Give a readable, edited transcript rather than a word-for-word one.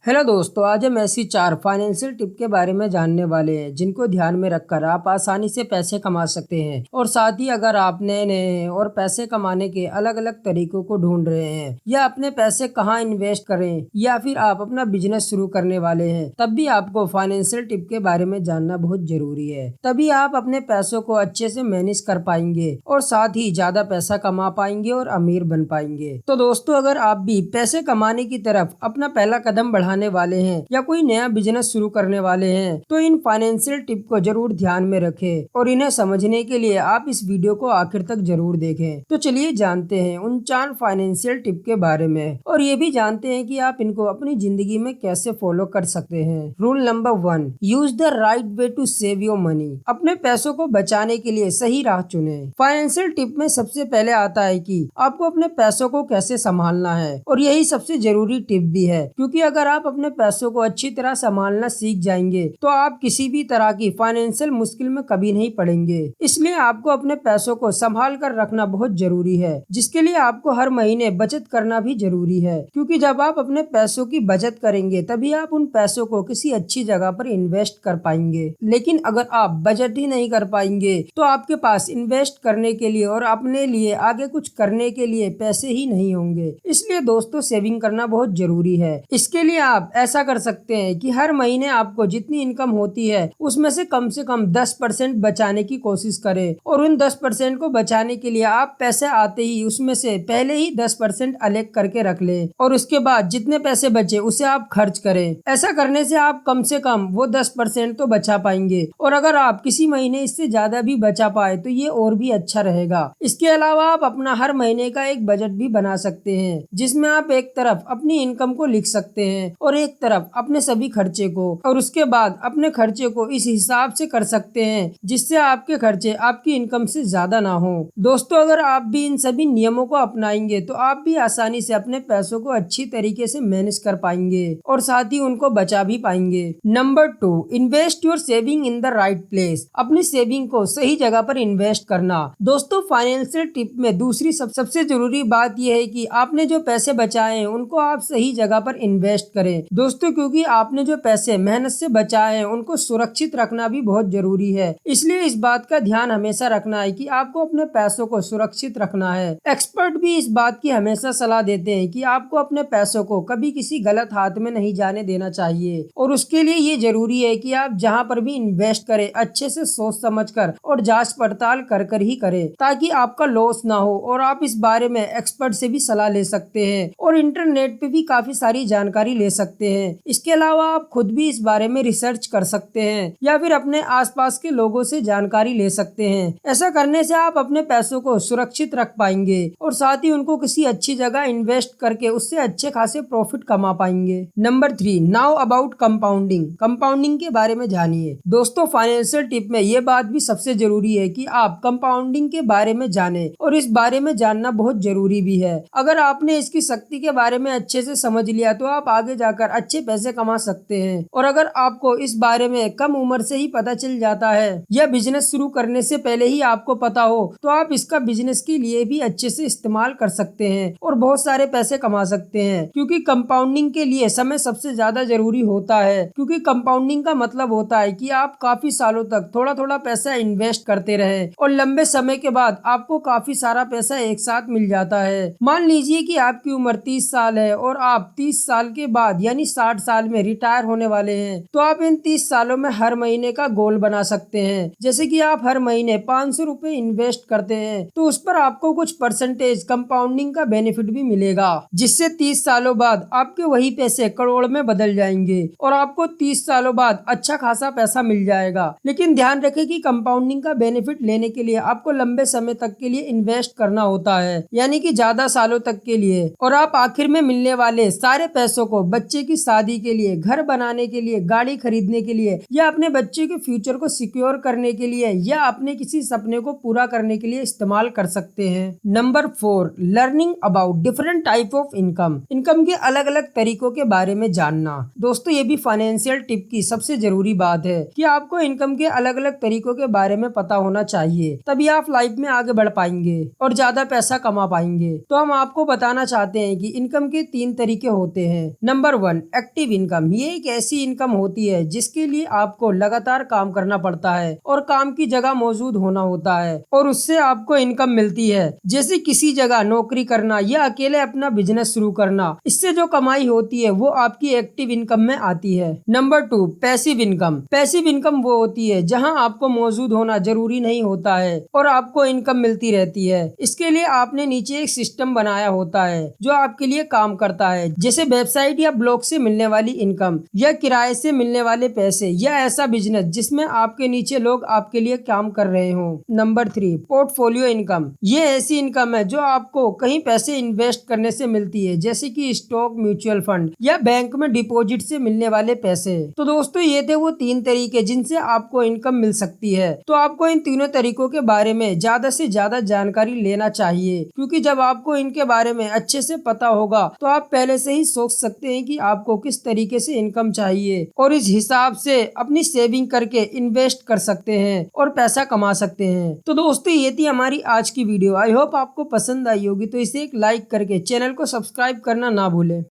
Hello दोस्तों, आज हम ऐसी 4 फाइनेंशियल टिप के बारे में जानने वाले हैं जिनको ध्यान में रखकर आप आसानी से पैसे कमा सकते हैं। और साथ ही अगर आप नए नए हैं और पैसे कमाने के अलग अलग तरीकों को ढूंढ रहे हैं या अपने पैसे कहाँ इन्वेस्ट करें या फिर आप अपना बिजनेस शुरू करने वाले हैं, तब भी आपको फाइनेंशियल टिप के बारे में जानना बहुत जरूरी है। तभी आप अपने पैसों को अच्छे से मैनेज कर पाएंगे और साथ ही ज्यादा पैसा कमा पाएंगे और अमीर बन पाएंगे। तो दोस्तों, अगर आप भी पैसे कमाने की तरफ अपना पहला कदम बढ़ाने वाले हैं या कोई नया बिजनेस शुरू करने वाले हैं, तो इन फाइनेंशियल टिप को जरूर ध्यान में रखें और इन्हें समझने के लिए आप इस वीडियो को आखिर तक जरूर देखें। तो चलिए जानते हैं उन 4 फाइनेंशियल टिप के बारे में और ये भी जानते हैं कि आप इनको अपनी जिंदगी में कैसे फॉलो कर सकते हैं। Rule number 1, use the right way to save your money. अपने पैसों को बचाने के लिए सही राह चुने। फाइनेंशियल टिप में सबसे पहले आता है कि आपको अपने पैसों को कैसे संभालना है और यही सबसे जरूरी टिप भी है, क्योंकि अगर आप अपने पैसों को अच्छी तरह संभालना सीख जाएंगे तो आप किसी भी तरह की फाइनेंशियल मुश्किल में कभी नहीं पड़ेंगे। इसलिए आपको अपने पैसों को संभाल कर रखना बहुत जरूरी है, जिसके लिए आपको हर महीने बचत करना भी जरूरी है, क्योंकि जब आप अपने पैसों की बचत करेंगे तभी आप उन पैसों को किसी अच्छी जगह पर इन्वेस्ट कर पाएंगे। लेकिन अगर आप बचत ही नहीं कर पाएंगे तो आपके पास इन्वेस्ट करने के लिए और अपने लिए आगे कुछ करने के लिए पैसे ही नहीं होंगे। इसलिए दोस्तों, सेविंग करना बहुत जरूरी है। इसके लिए आप ऐसा कर सकते हैं कि हर महीने आपको जितनी इनकम होती है उसमें से कम 10% बचाने की कोशिश करें और उन 10% को बचाने के लिए आप पैसे आते ही उसमें से पहले ही 10% अलग करके रख लें और उसके बाद जितने पैसे बचे उसे आप खर्च करें। ऐसा करने से आप कम से कम वो 10% तो बचा पाएंगे और अगर आप किसी महीने इससे ज्यादा भी बचा पाए तो ये और भी अच्छा रहेगा। इसके अलावा आप अपना हर महीने का एक बजट भी बना सकते हैं, जिसमें आप एक तरफ अपनी इनकम को लिख सकते हैं और एक तरफ अपने सभी खर्चे को, और उसके बाद अपने खर्चे को इस हिसाब से कर सकते हैं जिससे आपके खर्चे आपकी इनकम से ज्यादा ना हो। दोस्तों, अगर आप भी इन सभी नियमों को अपनाएंगे तो आप भी आसानी से अपने पैसों को अच्छी तरीके से मैनेज कर पाएंगे और साथ ही उनको बचा भी पाएंगे। Number 2, invest your saving in the right place. अपनी सेविंग को सही जगह पर इन्वेस्ट करना। दोस्तों, फाइनेंशियल टिप में दूसरी सबसे जरूरी बात यह है कि आपने जो पैसे बचाए हैं उनको आप सही जगह पर इन्वेस्ट करें। दोस्तों, क्योंकि आपने जो पैसे मेहनत से बचाए हैं उनको सुरक्षित रखना भी बहुत जरूरी है। इसलिए इस बात का ध्यान हमेशा रखना है कि आपको अपने पैसों को सुरक्षित रखना है। एक्सपर्ट भी इस बात की हमेशा सलाह देते हैं कि आपको अपने पैसों को कभी किसी गलत हाथ में नहीं जाने देना चाहिए और उसके लिए ये जरूरी है कि आप जहाँ पर भी इन्वेस्ट करें अच्छे से सोच समझ कर और जांच पड़ताल कर ही करें, ताकि आपका लॉस ना हो। और आप इस बारे में एक्सपर्ट से भी सलाह ले सकते हैं और इंटरनेट पे भी काफी सारी जानकारी ले सकते हैं। इसके अलावा आप खुद भी इस बारे में रिसर्च कर सकते हैं या फिर अपने आसपास के लोगों से जानकारी ले सकते हैं। ऐसा करने से आप अपने पैसों को सुरक्षित रख पाएंगे और साथ ही उनको किसी अच्छी जगह इन्वेस्ट करके उससे अच्छे खासे प्रॉफिट कमा पाएंगे। Number 3, now about compounding. Compounding के बारे में जानिए। दोस्तों, फाइनेंशियल टिप में ये बात भी सबसे जरूरी है कि आप कंपाउंडिंग के बारे में जाने और इस बारे में जानना बहुत जरूरी भी है। अगर आपने इसकी शक्ति के बारे में अच्छे से समझ लिया तो आप आगे जाकर अच्छे पैसे कमा सकते हैं। और अगर आपको इस बारे में कम उम्र से ही पता चल जाता है या बिजनेस शुरू करने से पहले ही आपको पता हो तो आप इसका बिजनेस के लिए भी अच्छे से इस्तेमाल कर सकते हैं और बहुत सारे पैसे कमा सकते हैं। क्योंकि कंपाउंडिंग के लिए समय सबसे ज्यादा जरूरी होता है, क्योंकि कंपाउंडिंग का मतलब होता है कि आप काफी सालों तक थोड़ा थोड़ा पैसा इन्वेस्ट करते रहे और लंबे समय के बाद आपको काफी सारा पैसा एक साथ मिल जाता है। मान लीजिए कि आपकी उम्र 30 साल है और आप 30 साल के बाद यानी 60 साल में रिटायर होने वाले हैं, तो आप इन 30 सालों में हर महीने का गोल बना सकते हैं। जैसे कि आप हर महीने 500 रुपए इन्वेस्ट करते हैं तो उस पर आपको कुछ परसेंटेज कंपाउंडिंग का बेनिफिट भी मिलेगा, जिससे 30 सालों बाद आपके वही पैसे करोड़ में बदल जाएंगे और आपको 30 सालों बाद अच्छा खासा पैसा मिल जाएगा। लेकिन ध्यान रखें कि कंपाउंडिंग का बेनिफिट लेने के लिए आपको लंबे समय तक के लिए इन्वेस्ट करना होता है, यानी कि ज्यादा सालों तक के लिए। और आप आखिर में मिलने वाले सारे पैसों को बच्चे की शादी के लिए, घर बनाने के लिए, गाड़ी खरीदने के लिए या अपने बच्चे के फ्यूचर को सिक्योर करने के लिए या अपने किसी सपने को पूरा करने के लिए इस्तेमाल कर सकते हैं। Number 4, learning about different type of income. Income के अलग अलग तरीकों के बारे में जानना। दोस्तों, ये भी फाइनेंशियल टिप की सबसे जरूरी बात है कि आपको इनकम के अलग अलग तरीकों के बारे में पता होना चाहिए, तभी आप लाइफ में आगे बढ़ पाएंगे और ज्यादा पैसा कमा पाएंगे। तो हम आपको बताना चाहते हैं कि इनकम के 3 तरीके होते हैं। Number number 1, active income. ये एक ऐसी इनकम होती है जिसके लिए आपको लगातार काम करना पड़ता है और काम की जगह मौजूद होना होता है और उससे आपको इनकम मिलती है। जैसे किसी जगह नौकरी करना या अकेले अपना बिजनेस शुरू करना, इससे जो कमाई होती है वो आपकी एक्टिव इनकम में आती है। Number 2, passive income. Passive income वो होती है जहां आपको मौजूद होना जरूरी नहीं होता है और आपको इनकम मिलती रहती है। इसके लिए आपने नीचे एक सिस्टम बनाया होता है जो आपके लिए काम करता है, जैसे वेबसाइट या ब्लॉग से मिलने वाली इनकम या किराए से मिलने वाले पैसे या ऐसा बिजनेस जिसमें आपके नीचे लोग आपके लिए काम कर रहे हो। Number 3, portfolio income. ये ऐसी इनकम है जो आपको कहीं पैसे इन्वेस्ट करने से मिलती है, जैसे कि स्टॉक, म्यूचुअल फंड या बैंक में डिपॉजिट से मिलने वाले पैसे। तो दोस्तों ये थे वो 3 तरीके जिनसे आपको इनकम मिल सकती है। तो आपको इन तीनों तरीकों के बारे में ज्यादा से ज्यादा जानकारी लेना चाहिए, क्योंकि जब आपको इनके बारे में अच्छे से पता होगा तो आप पहले से ही सोच सकते हैं कि आपको किस तरीके से इनकम चाहिए और इस हिसाब से अपनी सेविंग करके इन्वेस्ट कर सकते हैं और पैसा कमा सकते हैं। तो दोस्तों ये थी हमारी आज की वीडियो। आई होप आपको पसंद आई होगी, तो इसे एक लाइक करके चैनल को सब्सक्राइब करना ना भूलें।